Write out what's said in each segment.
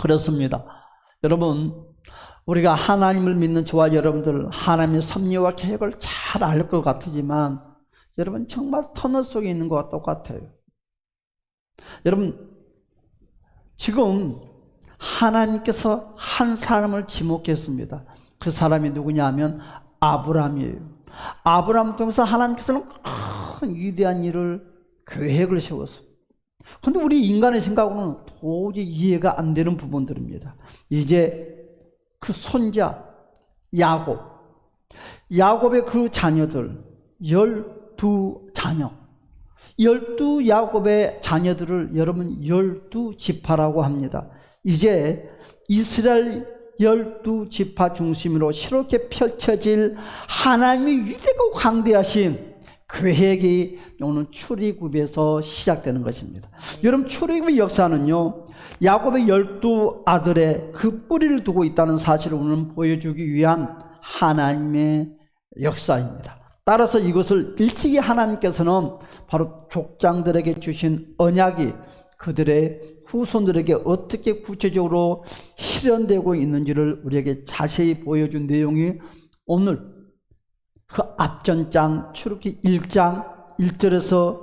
그렇습니다. 여러분, 우리가 하나님을 믿는 저와 여러분들, 하나님의 섭리와 계획을 잘 알 것 같지만 여러분 정말 터널 속에 있는 것과 똑같아요. 여러분, 지금 하나님께서 한 사람을 지목했습니다. 그 사람이 누구냐 하면 아브라함이에요. 아브라함 통해서 하나님께서는 큰 위대한 일을, 계획을 세웠어요. 근데 우리 인간의 생각으로는 도저히 이해가 안 되는 부분들입니다. 이제 그 손자 야곱의 그 자녀들 12자녀, 12 야곱의 자녀들을 여러분 12지파라고 합니다. 이제 이스라엘 12지파 중심으로 새롭게 펼쳐질 하나님의 위대하고 광대하신 계획이 오늘 출애굽에서 시작되는 것입니다. 여러분, 출애굽의 역사는요, 야곱의 12아들의 그 뿌리를 두고 있다는 사실을 오늘 보여주기 위한 하나님의 역사입니다. 따라서 이것을 일찍이 하나님께서는 바로 족장들에게 주신 언약이 그들의 후손들에게 어떻게 구체적으로 실현되고 있는지를 우리에게 자세히 보여준 내용이 오늘 그 앞전장 출애굽기 1장 1절에서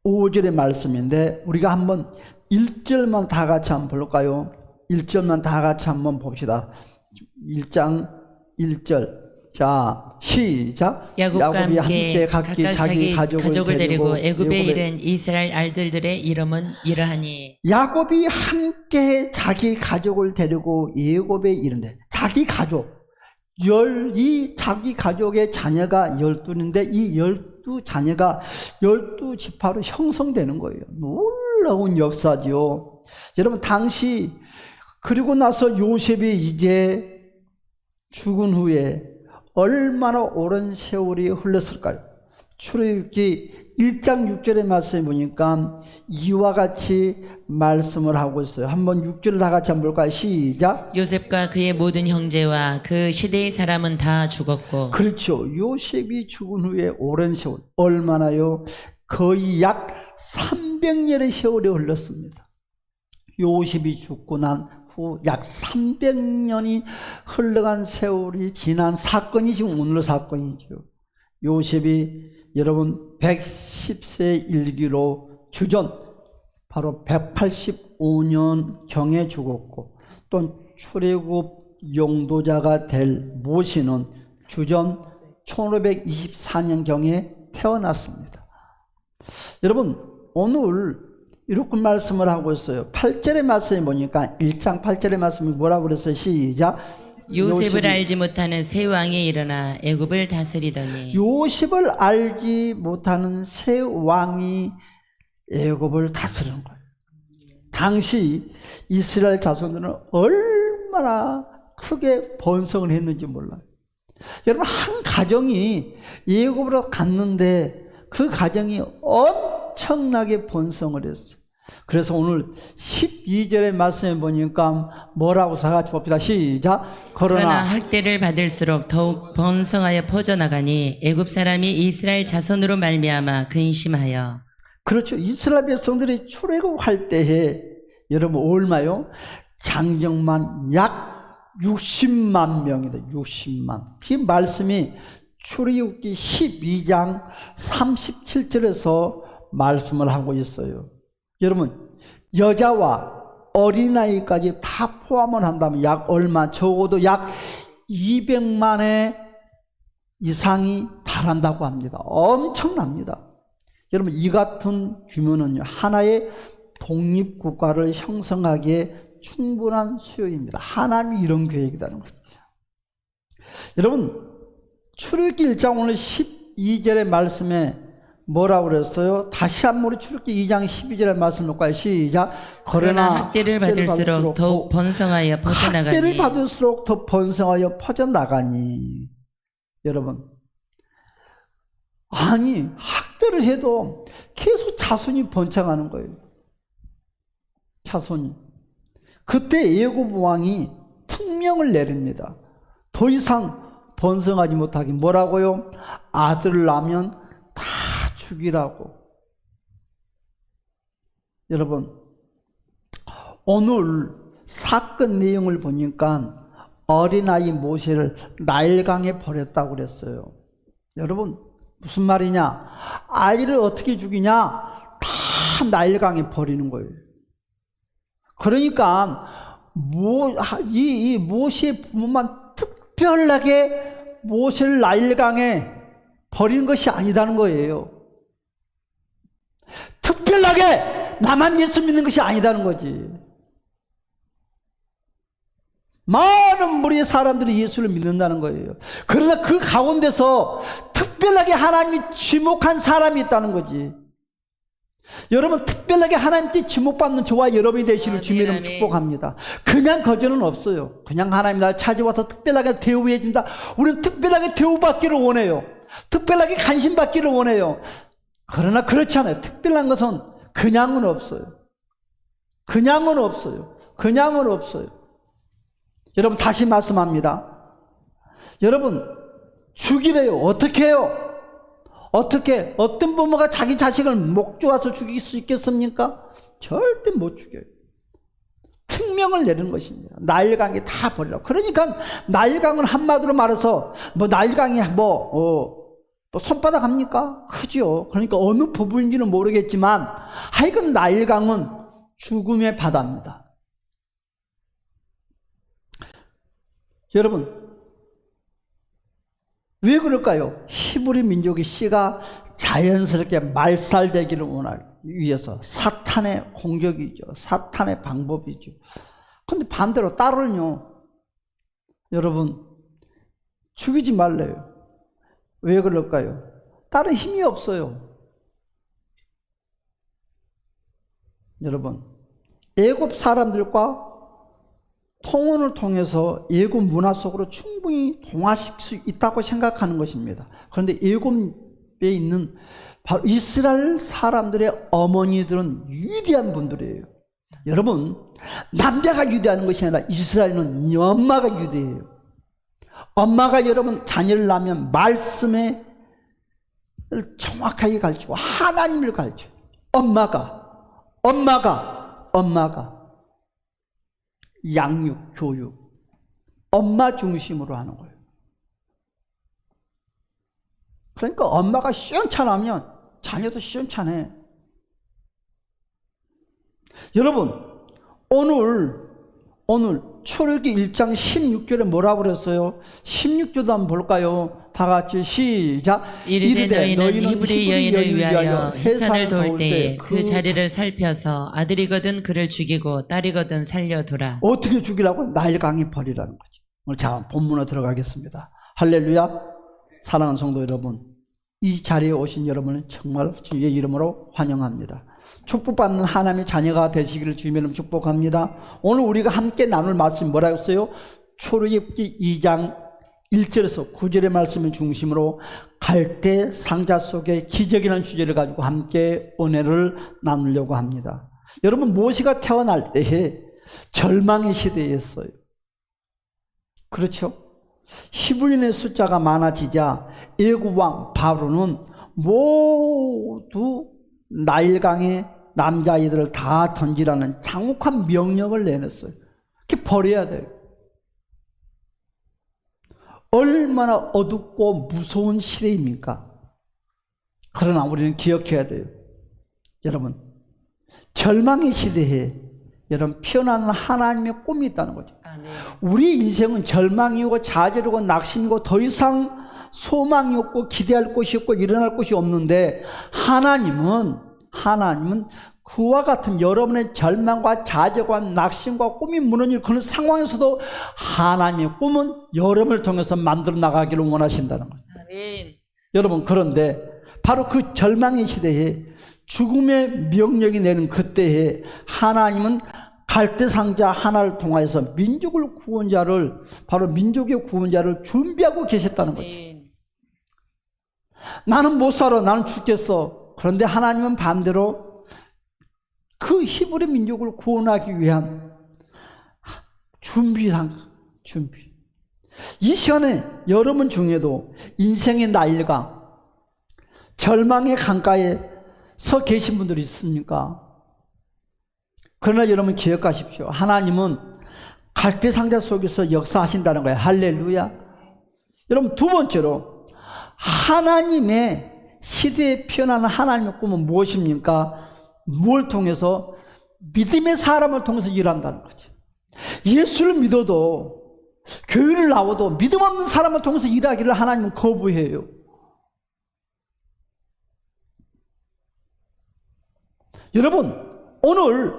5절의 말씀인데, 우리가 한번 1절만 다 같이 한번 볼까요? 1절만 다 같이 한번 봅시다. 1장 1절. 자, 시작. 야곱과 함께 각기 각각 자기 가족을 데리고 애굽에 애굽에 이른 이스라엘 아들들의 이름은 이러하니. 야곱이 함께 자기 가족을 데리고 애굽에 이른데, 자기 가족, 이 자기 가족의 자녀가 12인데 이 12자녀가 12지파로 형성되는 거예요. 놀라운 역사지요. 여러분, 당시 그리고 나서 요셉이 이제 죽은 후에 얼마나 오랜 세월이 흘렀을까요? 출애굽기 1장 6절의 말씀에 보니까 이와 같이 말씀을 하고 있어요. 한번 6절을 다 같이 한번 볼까요? 시작. 요셉과 그의 모든 형제와 그 시대의 사람은 다 죽었고. 그렇죠. 요셉이 죽은 후에 오랜 세월, 얼마나요? 거의 약 300년의 세월이 흘렀습니다. 요셉이 죽고 난 후 약 300년이 흘러간 세월이 지난 사건이 지금 오늘의 사건이죠. 요셉이 여러분 110세 일기로 주전 바로 185년 경에 죽었고, 또 출애굽 용도자가 될 모시는 주전 1524년 경에 태어났습니다. 여러분, 오늘 이렇게 말씀을 하고 있어요. 8절의 말씀에 보니까 1장 8절의 말씀이 뭐라고 그랬어요? 시작. 요셉을 알지 못하는 새 왕이 일어나 애굽을 다스리더니. 요셉을 알지 못하는 새 왕이 애굽을 다스리는 거예요. 당시 이스라엘 자손들은 얼마나 크게 번성을 했는지 몰라요. 여러분, 한 가정이 애굽으로 갔는데 그 가정이 엄청나게 번성을 했어요. 그래서 오늘 12절의 말씀에 보니까 뭐라고 사같이 봅시다. 시작. 그러나 학대를 받을수록 더욱 번성하여 퍼져나가니 애굽 사람이 이스라엘 자손으로 말미암아 근심하여. 그렇죠. 이스라엘 백성들이 출애굽할 때에 여러분 얼마요? 장정만 약 60만 명이다. 60만. 그 말씀이 출애굽기 12장 37절에서 말씀을 하고 있어요. 여러분, 여자와 어린아이까지 다 포함을 한다면 약 얼마? 적어도 약 200만의 이상이 달한다고 합니다. 엄청납니다. 여러분, 이 같은 규모는요, 하나의 독립국가를 형성하기에 충분한 수요입니다. 하나님이 이런 계획이라는 거죠. 여러분, 출애굽기 1장 오늘 12절의 말씀에 뭐라고 그랬어요? 다시 한번 우리 출애굽기 2장 12절의 말씀 볼까요? 시작. 그러나 학대를 받을수록 더욱 번성하여 퍼져나가니. 학대를 받을수록 더 번성하여 퍼져나가니. 여러분, 아니, 학대를 해도 계속 자손이 번창하는 거예요. 자손이. 그때 애굽 왕이 특명을 내립니다. 더 이상 번성하지 못하게. 뭐라고요? 아들을 낳으면 다 죽이라고. 여러분, 오늘 사건 내용을 보니까 어린아이 모세를 나일강에 버렸다고 그랬어요. 여러분 무슨 말이냐? 아이를 어떻게 죽이냐? 다 나일강에 버리는 거예요. 그러니까 이 모세의 부모만 특별하게 모세를 나일강에 버리는 것이 아니다는 거예요. 특별하게 나만 예수 믿는 것이 아니다는 거지. 많은 무리의 사람들이 예수를 믿는다는 거예요. 그러나 그 가운데서 특별하게 하나님이 지목한 사람이 있다는 거지. 여러분 특별하게 하나님께 지목받는 저와 여러분이 되시는 주님의 이름 축복합니다. 그냥 거저는 없어요. 그냥 하나님 나를 찾아와서 특별하게 대우해 준다. 우리는 특별하게 대우받기를 원해요. 특별하게 관심받기를 원해요. 그러나 그렇지 않아요. 특별한 것은 그냥은 없어요. 그냥은 없어요. 그냥은 없어요. 여러분 다시 말씀합니다. 여러분 죽이래요. 어떻게 해요? 어떻게 어떤 부모가 자기 자식을 목 조아서 죽일 수 있겠습니까? 절대 못 죽여요. 특명을 내리는 것입니다. 나일강에 다 버리라고. 그러니까 나일강은 한마디로 말해서 뭐 나일강이 뭐 손바닥 합니까? 크죠. 그러니까 어느 부분인지는 모르겠지만 하여간 나일강은 죽음의 바다입니다. 여러분 왜 그럴까요? 히브리 민족의 씨가 자연스럽게 말살되기를 원하기 위해서 사탄의 공격이죠. 사탄의 방법이죠. 그런데 반대로 딸을요, 여러분 죽이지 말래요. 왜 그럴까요? 딸은 힘이 없어요. 여러분 애굽 사람들과 통혼을 통해서 애굽 문화 속으로 충분히 동화시킬 수 있다고 생각하는 것입니다. 그런데 애굽에 있는 바로 이스라엘 사람들의 어머니들은 위대한 분들이에요. 여러분 남자가 위대한 것이 아니라 이스라엘은 엄마가 위대해요. 엄마가 여러분 자녀를 낳으면 말씀에 정확하게 가르치고 하나님을 가르쳐요. 엄마가 양육, 교육, 엄마 중심으로 하는 거예요. 그러니까 엄마가 시원찮으면 자녀도 시원찮해. 여러분 오늘 출애굽기 1장 16절에 뭐라고 그랬어요? 16절도 한번 볼까요? 다 같이 시작. 이르되 너희는 히브리 여인을 위하여 해산을 도울 때에 그 자리를 살펴서 아들이거든 그를 죽이고 딸이거든 살려두라. 어떻게 죽이라고? 나일강에 버리라는 거죠. 오늘 자 본문으로 들어가겠습니다. 할렐루야. 사랑하는 성도 여러분, 이 자리에 오신 여러분을 정말 주의 이름으로 환영합니다. 축복받는 하나님의 자녀가 되시기를 주님의 이름으로 축복합니다. 오늘 우리가 함께 나눌 말씀이 뭐라고 했어요? 출애굽기 2장 1절에서 9절의 말씀을 중심으로 갈대 상자 속의 기적이라는 주제를 가지고 함께 은혜를 나누려고 합니다. 여러분 모세가 태어날 때에 절망의 시대였어요. 그렇죠? 히브리인의 숫자가 많아지자 애굽 왕 바로는 모두 나일강에 남자아이들을 다 던지라는 장혹한 명령을 내렸어요. 그렇게 버려야 돼요. 얼마나 어둡고 무서운 시대입니까? 그러나 우리는 기억해야 돼요. 여러분 절망의 시대에 여러분 피어나는 하나님의 꿈이 있다는 거죠. 우리 인생은 절망이고 좌절이고 낙심이고 더 이상 소망이 없고 기대할 곳이 없고 일어날 곳이 없는데 하나님은 그와 같은 여러분의 절망과 좌절과 낙심과 꿈이 무너질 그런 상황에서도 하나님의 꿈은 여러분을 통해서 만들어 나가기를 원하신다는 거예요. 아멘. 여러분 그런데 바로 그 절망의 시대에 죽음의 명령이 내는 그때에 하나님은 갈대상자 하나를 통하여서 민족의 구원자를 준비하고 계셨다는 거죠. 나는 못 살아, 나는 죽겠어. 그런데 하나님은 반대로 그 히브리 민족을 구원하기 위한 준비. 이 시간에 여러분 중에도 인생의 나일강, 절망의 강가에 서 계신 분들이 있습니까? 그러나 여러분 기억하십시오. 하나님은 갈대상자 속에서 역사하신다는 거예요. 할렐루야. 여러분, 두 번째로 하나님의 시대에 피어나는 하나님의 꿈은 무엇입니까? 무엇을 통해서? 믿음의 사람을 통해서 일한다는 거죠. 예수를 믿어도 교회를 나와도 믿음 없는 사람을 통해서 일하기를 하나님은 거부해요. 여러분, 오늘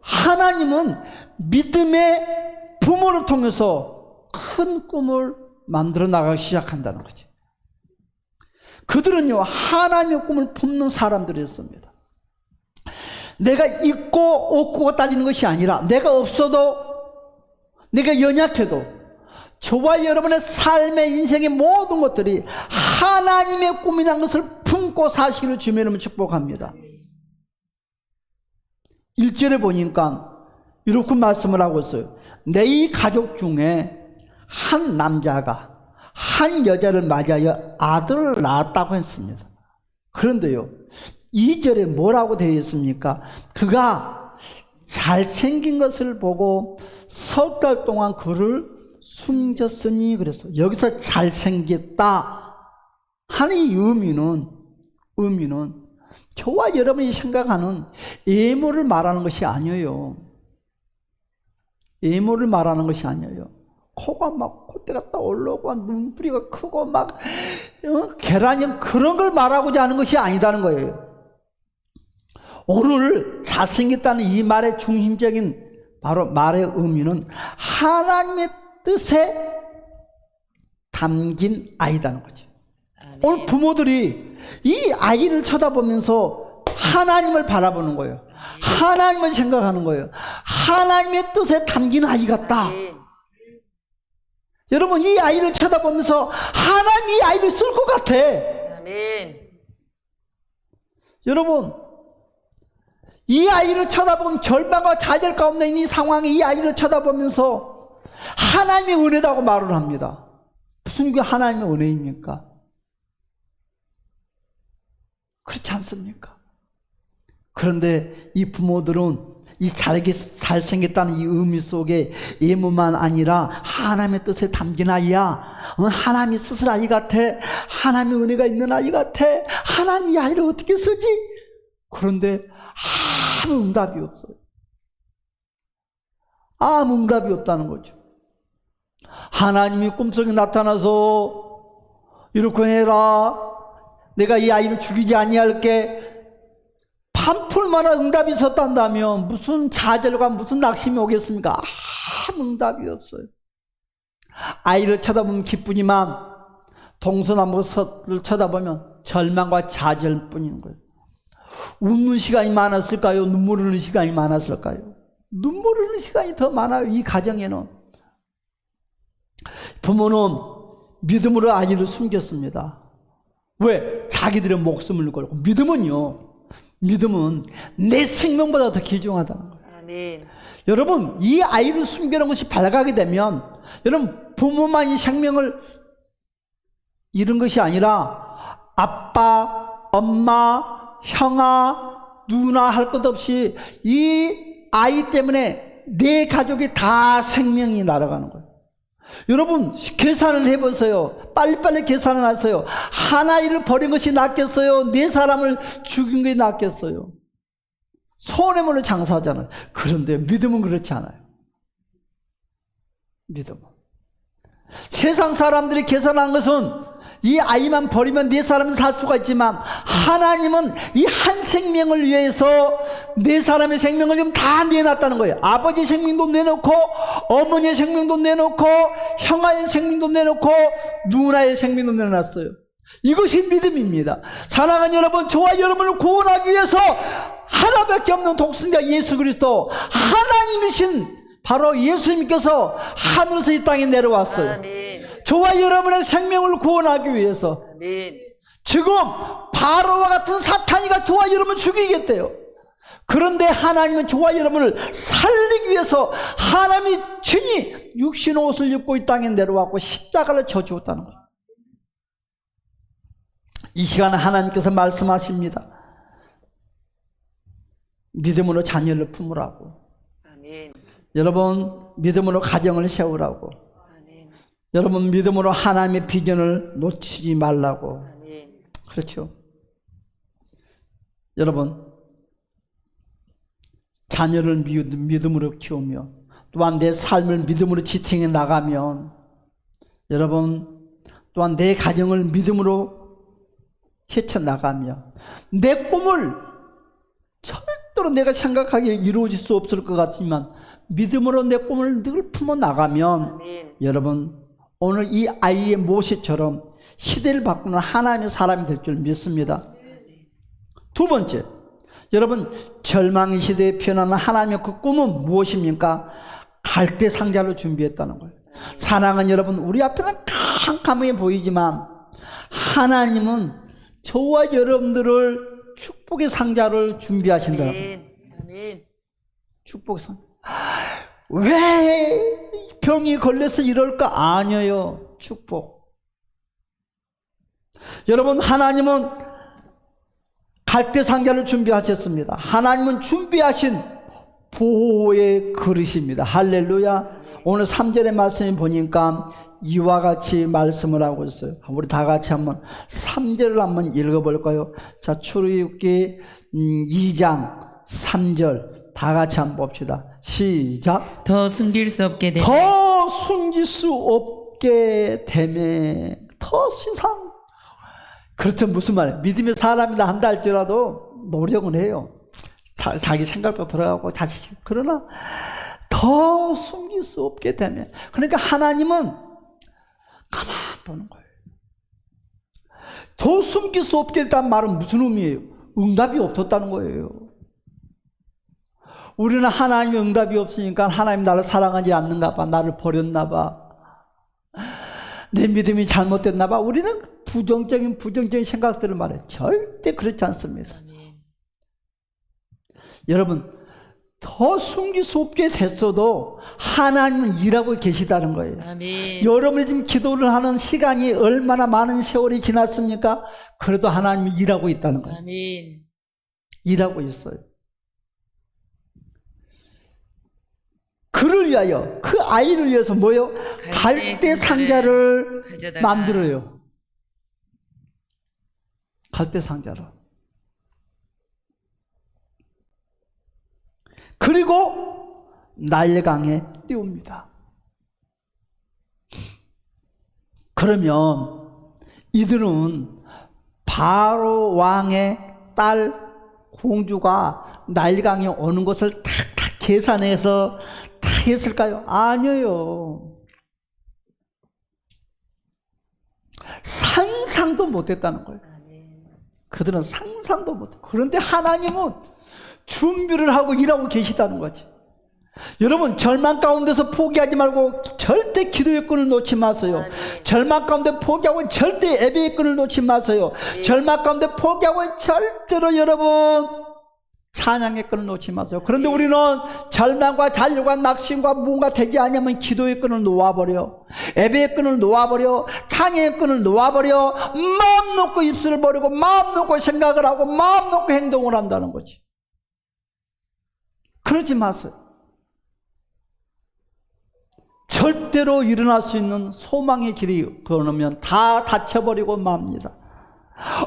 하나님은 믿음의 부모를 통해서 큰 꿈을 만들어 나가기 시작한다는 거죠. 그들은요, 하나님의 꿈을 품는 사람들이었습니다. 내가 있고 없고 따지는 것이 아니라, 내가 없어도, 내가 연약해도 저와 여러분의 삶의 인생의 모든 것들이 하나님의 꿈이라는 것을 품고 사시기를 주님의 이름으로 축복합니다. 1절에 보니까 이렇게 말씀을 하고 있어요. 내 가족 중에 한 남자가 한 여자를 맞이하여 아들을 낳았다고 했습니다. 그런데요, 2절에 뭐라고 되어 있습니까? 그가 잘생긴 것을 보고 석 달 동안 그를 숨겼으니 그랬어요. 여기서 잘생겼다 하는 이 의미는 저와 여러분이 생각하는 외모를 말하는 것이 아니에요. 외모를 말하는 것이 아니에요. 코가 막 콧대가 딱 올라오고 눈뿌리가 크고 막 계란형 그런 걸 말하고자 하는 것이 아니다는 거예요. 오늘 잘생겼다는 이 말의 중심적인 바로 말의 의미는 하나님의 뜻에 담긴 아이다는 거죠. 아멘. 오늘 부모들이 이 아이를 쳐다보면서 하나님을 바라보는 거예요. 하나님을 생각하는 거예요. 하나님의 뜻에 담긴 아이 같다. 아멘. 여러분, 이 아이를 쳐다보면서 하나님이 이 아이를 쓸 것 같아. 아멘. 여러분, 이 아이를 쳐다보면 절망과 좌절 가운데 있는 이 상황에 이 아이를 쳐다보면서 하나님의 은혜다고 말을 합니다. 무슨 게 하나님의 은혜입니까? 그렇지 않습니까? 그런데 이 부모들은 이 잘생겼다는 이 의미 속에 외모만 아니라 하나님의 뜻에 담긴 아이야. 하나님이 쓰실 아이 같아. 하나님의 은혜가 있는 아이 같아. 하나님이 이 아이를 어떻게 쓰지? 그런데 아무 응답이 없어요. 아무 응답이 없다는 거죠. 하나님이 꿈속에 나타나서 이렇게 해라. 내가 이 아이를 죽이지 아니할게. 반풀만한 응답이 있었단다면 무슨 좌절과 무슨 낙심이 오겠습니까? 아무 응답이 없어요. 아이를 쳐다보면 기쁘지만 동서남북을 쳐다보면 절망과 좌절뿐인 거예요. 웃는 시간이 많았을까요? 눈물 흘리는 시간이 많았을까요? 눈물 흘리는 시간이 더 많아요. 이 가정에는. 부모는 믿음으로 아이를 숨겼습니다. 왜? 자기들의 목숨을 걸고. 믿음은 내 생명보다 더 귀중하다는 거예요. 아멘. 여러분, 이 아이를 숨기는 것이 발각이 되면 여러분, 부모만이 생명을 잃은 것이 아니라 아빠, 엄마, 형아, 누나 할 것 없이 이 아이 때문에 내 가족이 다 생명이 날아가는 거예요. 여러분, 계산을 해보세요. 빨리빨리 계산을 하세요. 한 아이를 버린 것이 낫겠어요? 네 사람을 죽인 것이 낫겠어요? 손해물을 장사하잖아요. 그런데 믿음은 그렇지 않아요. 믿음은. 세상 사람들이 계산한 것은 이 아이만 버리면 네 사람은 살 수가 있지만 하나님은 이 한 생명을 위해서 네 사람의 생명을 좀 다 내놨다는 거예요. 아버지의 생명도 내놓고 어머니의 생명도 내놓고 형아의 생명도 내놓고 누나의 생명도 내놨어요. 이것이 믿음입니다. 사랑하는 여러분, 저와 여러분을 구원하기 위해서 하나밖에 없는 독생자 예수 그리스도, 하나님이신 바로 예수님께서 하늘에서 이 땅에 내려왔어요. 아멘. 저와 여러분의 생명을 구원하기 위해서. 아멘. 지금 바로와 같은 사탄이가 저와 여러분을 죽이겠대요. 그런데 하나님은 저와 여러분을 살리기 위해서 하나님이 친히 육신 옷을 입고 이 땅에 내려왔고 십자가를 져 주었다는 거예요. 이 시간에 하나님께서 말씀하십니다. 믿음으로 자녀를 품으라고. 아멘. 여러분 믿음으로 가정을 세우라고. 여러분 믿음으로 하나님의 비전을 놓치지 말라고. 그렇죠. 여러분 자녀를 믿음으로 키우며 또한 내 삶을 믿음으로 지탱해 나가면 여러분 또한 내 가정을 믿음으로 헤쳐나가며 내 꿈을 절대로 내가 생각하기에 이루어질 수 없을 것 같지만 믿음으로 내 꿈을 늘 품어 나가면 여러분 오늘 이 아이의 모세처럼 시대를 바꾸는 하나님의 사람이 될 줄 믿습니다. 두 번째, 여러분 절망의 시대에 피어나는 하나님의 그 꿈은 무엇입니까? 갈대 상자를 준비했다는 거예요. 사랑은 여러분 우리 앞에는 캄캄해 보이지만 하나님은 저와 여러분들을 축복의 상자를 준비하신다고. 축복의 상자. 왜 병이 걸려서 이럴까? 아니에요. 축복. 여러분 하나님은 갈대 상자를 준비하셨습니다. 하나님은 준비하신 보호의 그릇입니다. 할렐루야. 오늘 3절의 말씀에 보니까 이와 같이 말씀을 하고 있어요. 우리 다 같이 한번 3절을 한번 읽어볼까요? 자, 출애굽기 2장 3절 다 같이 한번 봅시다. 시작. 더 숨길 수 없게 되매 더 숨길 수 없게 되매 더 세상. 그렇죠. 무슨 말이에요? 믿음의 사람이다 한다 할지라도 노력은 해요. 자기 생각도 들어가고 자식. 그러나 더 숨길 수 없게 되매. 그러니까 하나님은 가만 보는 거예요. 더 숨길 수 없게 됐다는 말은 무슨 의미예요? 응답이 없었다는 거예요. 우리는 하나님의 응답이 없으니까 하나님 나를 사랑하지 않는가 봐, 나를 버렸나 봐, 내 믿음이 잘못됐나 봐. 우리는 부정적인 생각들을 말해요. 절대 그렇지 않습니다. 여러분 더 숨길 수 없게 됐어도 하나님은 일하고 계시다는 거예요. 아멘. 여러분이 지금 기도를 하는 시간이 얼마나 많은 세월이 지났습니까? 그래도 하나님이 일하고 있다는 거예요. 아멘. 일하고 있어요. 그를 위하여, 그 아이를 위해서 뭐요? 갈대 상자를 만들어요. 갈대 상자를. 그리고 나일강에 띄웁니다. 그러면 이들은 바로 왕의 딸 공주가 나일강에 오는 것을 탁탁 계산해서 다 했을까요? 아니에요. 상상도 못했다는 거예요. 그들은 상상도 못해요. 그런데 하나님은 준비를 하고 일하고 계시다는 거지. 여러분 절망 가운데서 포기하지 말고 절대 기도의 끈을 놓지 마세요. 절망 가운데 포기하고 절대 예배의 끈을 놓지 마세요. 절망 가운데 포기하고 절대로 여러분 찬양의 끈을 놓지 마세요. 그런데 우리는 절망과 잔류과 낙심과 무언가 되지 않으면 기도의 끈을 놓아버려, 예배의 끈을 놓아버려, 찬양의 끈을 놓아버려, 마음 놓고 입술을 버리고 마음 놓고 생각을 하고 마음 놓고 행동을 한다는 거지. 그러지 마세요. 절대로 일어날 수 있는 소망의 길이 걸으면 다 닫혀버리고 맙니다.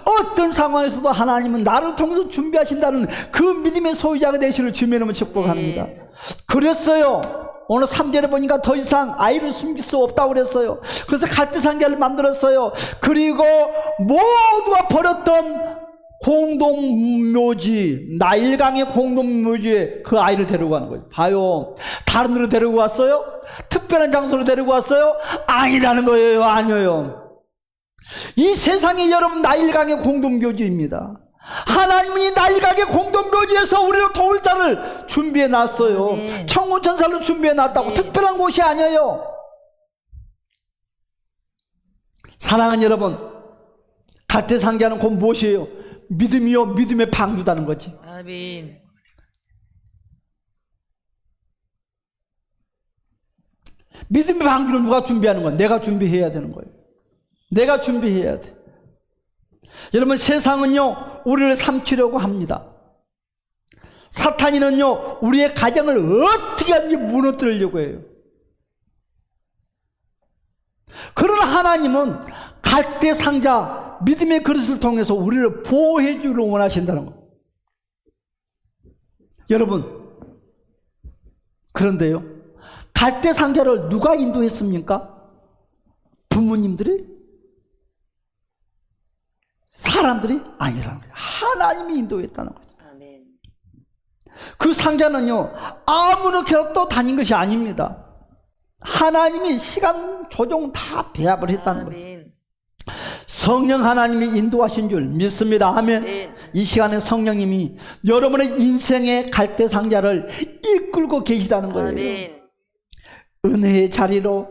어떤 상황에서도 하나님은 나를 통해서 준비하신다는 그 믿음의 소유자가 되시를 주님의 이름으로 축복합니다. 그랬어요. 오늘 3절에 보니까 더 이상 아이를 숨길 수 없다고 그랬어요. 그래서 갈대 상자를 만들었어요. 그리고 모두가 버렸던 공동묘지, 나일강의 공동묘지에 그 아이를 데리고 가는 거예요. 봐요. 다른 데로 데리고 왔어요? 특별한 장소로 데리고 왔어요? 아니라는 거예요. 아니에요. 이 세상이 여러분 나일강의 공동묘지입니다. 하나님은 이 나일강의 공동묘지에서 우리를 도울 자를 준비해 놨어요. 천군천사로 준비해 놨다고. 특별한 곳이 아니에요. 사랑하는 여러분, 갈대 상자는 곧 무엇이에요? 믿음이요, 믿음의 방주다는 거지. 아멘. 믿음의 방주는 누가 준비하는 거야? 내가 준비해야 되는 거예요. 내가 준비해야 돼. 여러분 세상은요 우리를 삼키려고 합니다. 사탄이는요, 우리의 가정을 어떻게 하든지 무너뜨리려고 해요. 그러나 하나님은 갈대 상자, 믿음의 그릇을 통해서 우리를 보호해 주기를 원하신다는 것. 여러분, 그런데요, 갈대 상자를 누가 인도했습니까? 부모님들이? 사람들이? 아니라는 거예요. 하나님이 인도했다는 거죠. 아멘. 그 상자는요, 아무렇게나 또 다닌 것이 아닙니다. 하나님이 시간 조정 다 배합을 했다는 거예요. 아멘. 성령 하나님이 인도하신 줄 믿습니다. 아멘. 아멘. 이 시간에 성령님이 여러분의 인생의 갈대 상자를 이끌고 계시다는 거예요. 아멘. 은혜의 자리로,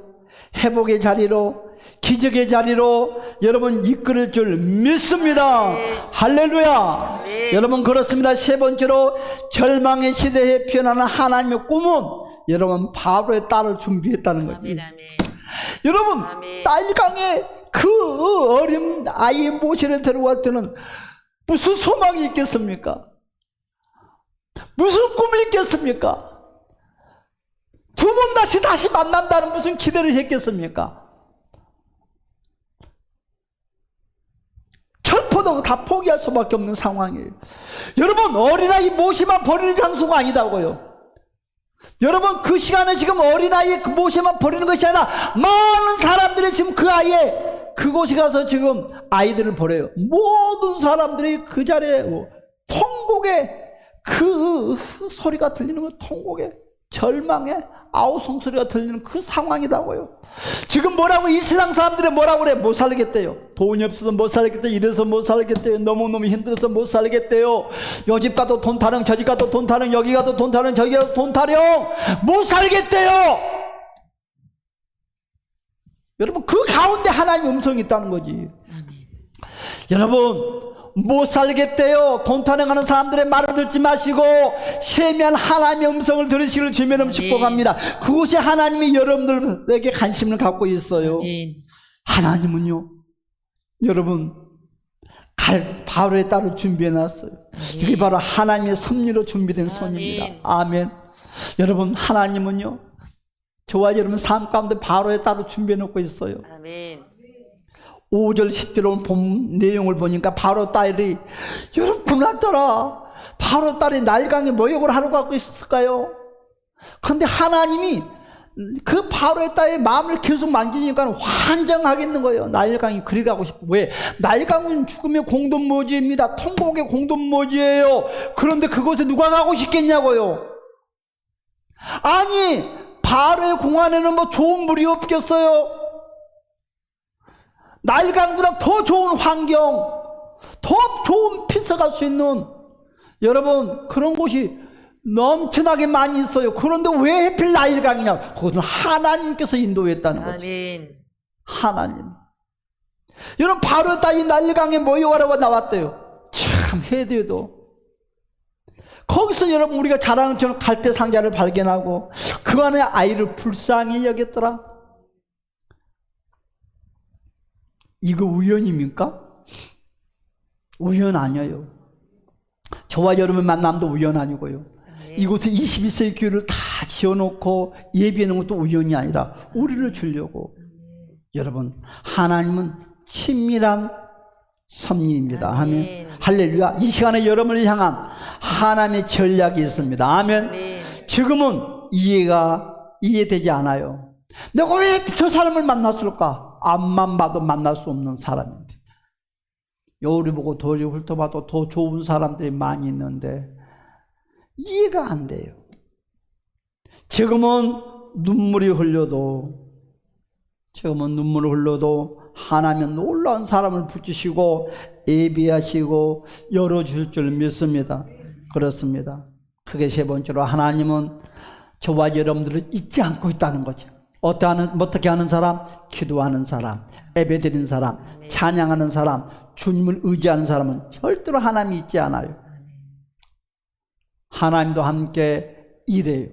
회복의 자리로, 기적의 자리로 여러분 이끌을 줄 믿습니다. 할렐루야. 여러분, 그렇습니다. 세 번째로, 절망의 시대에 피어나는 하나님의 꿈은 여러분 바로의 딸을 준비했다는 거죠. 아멘. 아멘. 여러분, 아멘. 나일강에 그 어린 아이 모세를 데려갈 때는 무슨 소망이 있겠습니까? 무슨 꿈이 있겠습니까? 두 번 다시 만난다는 무슨 기대를 했겠습니까? 철포도 다 포기할 수밖에 없는 상황이에요. 여러분, 어린아이 모세만 버리는 장소가 아니다고요. 여러분, 그 시간에 지금 어린아이 그 모세만 버리는 것이 아니라 많은 사람들이 지금 그 아이에 그곳에 가서 지금 아이들을 버려요. 모든 사람들이 그 자리에 통곡의 그 소리가 들리는 건 통곡의 절망의 아우성 소리가 들리는 그 상황이다고요. 지금 뭐라고, 이 세상 사람들이 뭐라고 그래? 못 살겠대요. 돈이 없어서 못 살겠대요. 이래서 못 살겠대요. 너무너무 힘들어서 못 살겠대요. 요 집 가도 돈 타령, 저 집 가도 돈 타령, 여기 가도 돈 타령, 저기 가도 돈 타령, 못 살겠대요. 여러분, 그 가운데 하나님의 음성이 있다는 거지. 아멘. 여러분, 못 살겠대요. 돈 타령하는 사람들의 말을 듣지 마시고 세미한 하나님의 음성을 들으시기를 주님의 축복합니다. 그곳에 하나님이 여러분들에게 관심을 갖고 있어요. 아멘. 하나님은요, 여러분, 바로의 딸을 준비해놨어요. 이게 바로 하나님의 섭리로 준비된 손입니다. 아멘. 여러분, 하나님은요, 저와 여러분 삶 가운데 바로의 딸을 준비해놓고 있어요. 아멘. 5절 10절 본 내용을 보니까 바로 딸이, 여러분, 그날따라 바로 딸이 나일강에 모욕을 하러 가고 있었을까요? 그런데 하나님이 그 바로의 딸의 마음을 계속 만지니까 환장하겠는 거예요. 나일강이 그리 가고 싶어. 왜? 나일강은 죽음의 공동묘지입니다. 통곡의 공동묘지예요. 그런데 그곳에 누가 가고 싶겠냐고요. 아니, 바로의 공안에는 뭐 좋은 물이 없겠어요? 나일강보다 더 좋은 환경, 더 좋은 피서갈 수 있는, 여러분, 그런 곳이 넘쳐나게 많이 있어요. 그런데 왜 하필 나일강이냐? 그것은 하나님께서 인도했다는 거죠. 아멘. 하나님. 여러분, 바로 딸이 나일강에 모여가라고 나왔대요. 참 해도요. 거기서 여러분, 우리가 자랑하는 처럼 갈대 상자를 발견하고 그 안에 아이를 불쌍히 여겼더라. 이거 우연입니까? 우연 아니에요. 저와 여러분 만남도 우연 아니고요. 이곳에 21세기 교회를 다 지어놓고 예비해놓은 것도 우연이 아니라 우리를 주려고. 여러분, 하나님은 친밀한 섭리입니다. 아멘. 할렐루야. 이 시간에 여러분을 향한 하나님의 전략이 있습니다. 아멘. 지금은 이해되지 않아요. 내가 왜 저 사람을 만났을까? 앞만 봐도 만날 수 없는 사람인데, 여울이 보고 도저히 훑어봐도 더 좋은 사람들이 많이 있는데 이해가 안 돼요. 지금은 눈물을 흘려도 하나님은 놀라운 사람을 붙이시고 예비하시고 열어줄 줄 믿습니다. 그렇습니다. 그게 세 번째로, 하나님은 저와 여러분들을 잊지 않고 있다는 거죠. 어떻게 하는 사람? 기도하는 사람, 예배드리는 사람, 찬양하는 사람, 주님을 의지하는 사람은 절대로 하나님이 잊지 않아요. 하나님도 함께 일해요.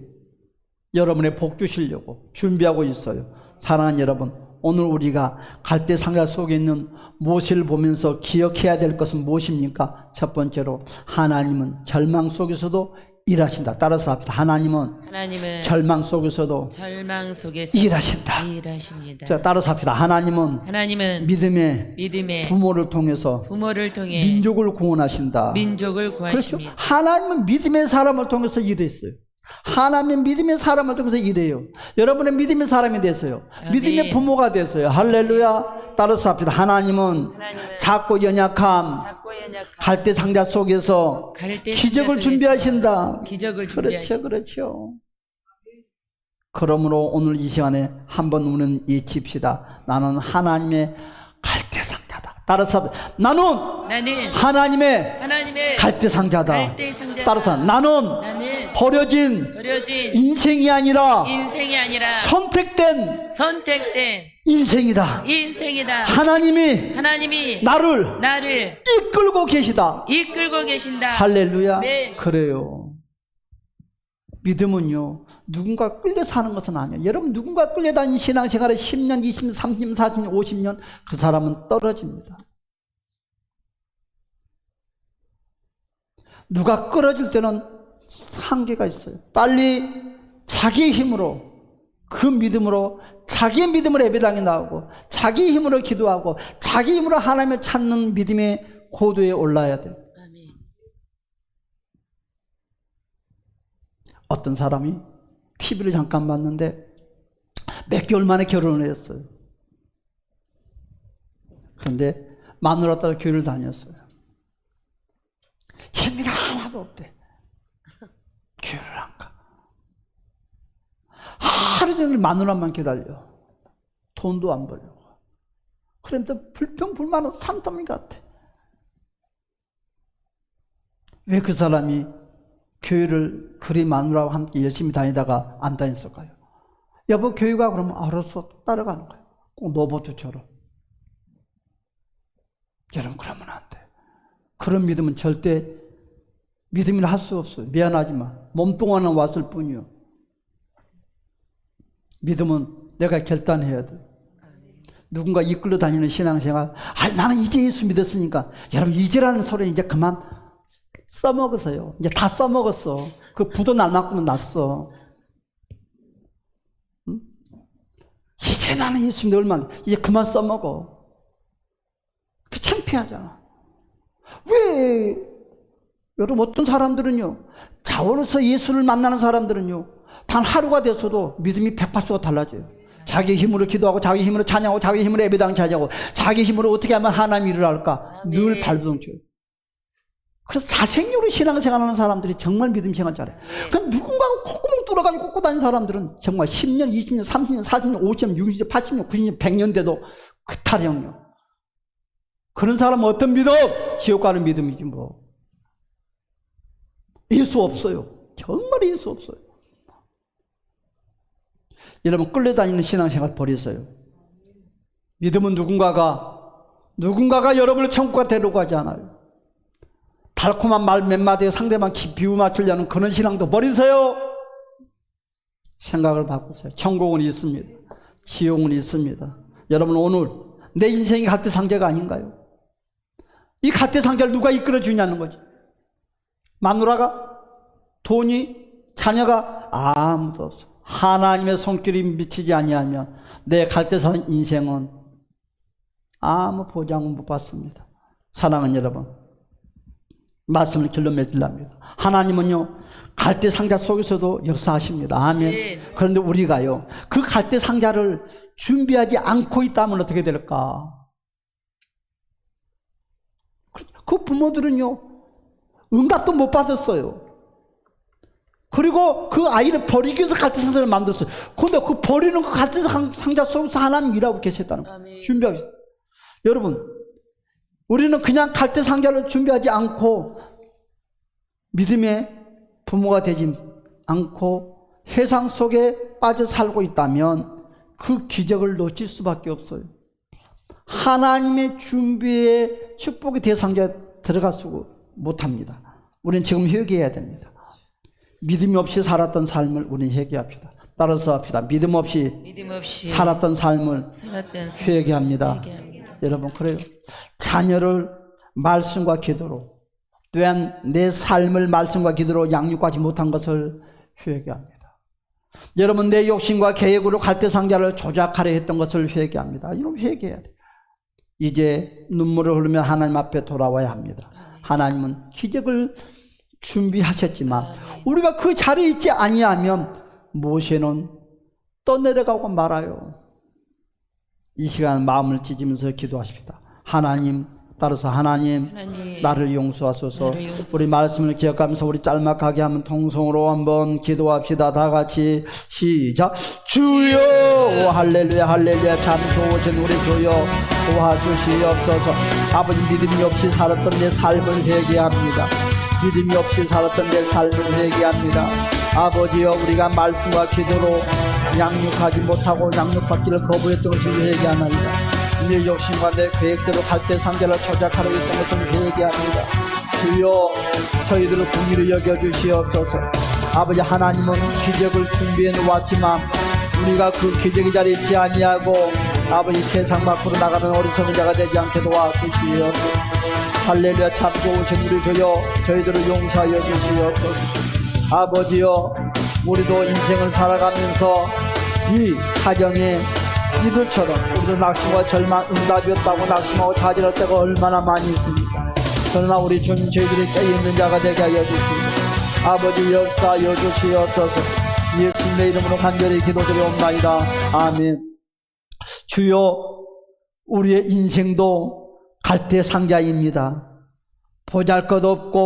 여러분의 복 주시려고 준비하고 있어요. 사랑하는 여러분, 오늘 우리가 갈대 상자 속에 있는 모세를 보면서 기억해야 될 것은 무엇입니까? 첫 번째로, 하나님은 절망 속에서도 일하신다. 따라서 합시다. 하나님은 절망 속에서도 절망 속에서 일하신다. 일하십니다. 자, 따라서 합시다. 하나님은 믿음의 부모를 통해서 민족을 구원하신다. 민족을 그렇죠? 구하십니다. 하나님은 믿음의 사람을 통해서 일했어요. 하나님은 믿음의 사람을 통해서 일해요. 여러분의 믿음의 사람이 됐어요. 아멘. 믿음의 부모가 됐어요. 할렐루야. 따라서 합시다. 하나님은 작고 연약함, 갈대 상자 속에서 기적을 준비하신다. 그렇죠. 그러므로 오늘 이 시간에 한번 우리는 외칩시다. 나는 하나님의 갈대 상자다. 따라서 나는 하나님의 갈대 상자다. 따라서 나는 버려진 인생이 아니라 선택된 인생이다. 하나님이 나를 이끌고 계시다. 할렐루야. 네. 그래요. 믿음은요, 누군가 끌려 사는 것은 아니에요. 여러분, 누군가 끌려다니는 신앙생활에 10년, 20년, 30년, 40년, 50년 그 사람은 떨어집니다. 누가 끌어줄 때는 한계가 있어요. 빨리 자기의 힘으로, 그 믿음으로, 자기의 믿음으로 예배당에 나오고 자기의 힘으로 기도하고 자기 힘으로 하나님을 찾는 믿음의 고도에 올라야 돼요. 어떤 사람이 TV를 잠깐 봤는데 몇 개월 만에 결혼을 했어요. 그런데 마누라 따라 교회를 다녔어요. 재미가 하나도 없대. 교회를 안 가. 하루 종일 마누라만 기다려. 돈도 안 벌려고. 그런데 불평불만은 산더미 같아. 왜 그 사람이 교회를 그리 마누라와 함께 열심히 다니다가 안 다녔을까요? 여보 교회 가 그러면 알아서 따라가는 거예요. 꼭 노보트처럼. 여러분 그러면 안 돼. 그런 믿음은 절대 믿음이라 할 수 없어요. 미안하지만 몸뚱아리는 왔을 뿐이요. 믿음은 내가 결단해야 돼. 누군가 이끌러 다니는 신앙생활, 나는 이제 예수 믿었으니까. 여러분 이제라는 소리는 이제 그만 써먹으세요. 이제 다 써먹었어. 그 부도 날만큼은 났어. 응? 이제 나는 예수 믿을 만 이제 그만 써먹어. 그 창피하잖아. 왜? 여러분 어떤 사람들은요, 자원해서 예수를 만나는 사람들은요, 단 하루가 돼서도 믿음이 180도가 달라져요. 자기 힘으로 기도하고 자기 힘으로 찬양하고 자기 힘으로 예배당 차지하고 자기 힘으로 어떻게 하면 하나님 일을 할까? 늘 발버둥쳐요. 그래서 자생력으로 신앙생활하는 사람들이 정말 믿음 생활 잘해. 그럼 누군가가 콧구멍 뚫어가지고 꽂고 다니는 사람들은 정말 10년, 20년, 30년, 40년, 50년, 60년, 80년, 90년, 100년 돼도 그탈형요. 그런 사람은 어떤 믿음? 지옥 가는 믿음이지 뭐. 예수 없어요. 정말 예수 없어요. 여러분 끌려다니는 신앙생활 버리세요. 믿음은 누군가가 여러분을 천국에 데려가지 않아요. 달콤한 말 몇 마디에 상대방 비유 맞추려는 그런 신앙도 버리세요. 생각을 바꾸세요. 천국은 있습니다. 지옥은 있습니다. 여러분 오늘 내 인생이 갈대 상자가 아닌가요? 이 갈대 상자를 누가 이끌어 주냐는 거지. 마누라가? 돈이? 자녀가? 아무도 없어. 하나님의 손길이 미치지 아니하면 내 갈대산 인생은 아무 보장은 못 받습니다. 사랑하는 여러분, 말씀을 결론 맺으랍니다. 하나님은요 갈대 상자 속에서도 역사하십니다. 아멘. 네. 그런데 우리가요 그 갈대 상자를 준비하지 않고 있다면 어떻게 될까? 그 부모들은요 응답도 못 받았어요. 그리고 그 아이를 버리기 위해서 갈대 상자를 만들었어요. 그런데 그 버리는 그 갈대 상자 속에서 하나님 일하고 계셨다는 거예요. 준비하고 있어요. 여러분 우리는 그냥 갈대 상자를 준비하지 않고 믿음의 부모가 되지 않고 회상 속에 빠져 살고 있다면 그 기적을 놓칠 수밖에 없어요. 하나님의 준비의 축복의 대상자에 들어갈 수 못합니다. 우리는 지금 회개해야 됩니다. 믿음이 없이 살았던 삶을 우리는 회개합시다. 따라서 합시다. 믿음 없이 살았던 삶을 회개합니다. 여러분 그래요. 자녀를 말씀과 기도로 또한 내 삶을 말씀과 기도로 양육하지 못한 것을 회개합니다. 여러분, 내 욕심과 계획으로 갈대상자를 조작하려 했던 것을 회개합니다. 이런 회개해야 돼요. 이제 눈물을 흘리며 하나님 앞에 돌아와야 합니다. 하나님은 기적을 준비하셨지만 우리가 그 자리에 있지 아니하면 모세는 떠내려가고 말아요. 이 시간 마음을 찢으면서 기도하십니다. 하나님, 따라서 하나님 나를 용서하소서. 우리 말씀을 기억하면서 우리 짤막하게 한번 통성으로 한번 기도합시다. 다 같이 시작. 주여, 할렐루야 할렐루야. 참 좋으신 우리 주여 도와주시옵소서. 아버지, 믿음이 없이 살았던 내 삶을 회개합니다. 믿음이 없이 살았던 내 삶을 회개합니다. 아버지여, 우리가 말씀과 기도로 양육하지 못하고 양육받기를 거부했던 것을 회개하나이다. 내 욕심과 내 계획대로 갈대상자를 조작하려 했던 것을 회개합니다. 주여, 저희들을 긍휼히 여겨주시옵소서. 아버지, 하나님은 기적을 준비해 놓았지만 우리가 그 기적의 자리에 있지 아니하고 아버지 세상 밖으로 나가는 어리석은 자가 되지 않게 도와주시옵소서. 할렐루야. 참 좋으신 우리 주여, 저희들을 용서하여 주시옵소서. 아버지여, 우리도 인생을 살아가면서 이 가정에 이들처럼 우리도 낙심과 절망, 응답이 없다고 낙심하고 좌절할 때가 얼마나 많이 있습니까? 그러나 우리 주님, 저희들이 깨어있는 자가 되게 하여 주시고 아버지 역사하여 주시옵소서. 예수님의 이름으로 간절히 기도드리옵나이다. 아멘. 주여, 우리의 인생도 갈대상자입니다. 보잘것없고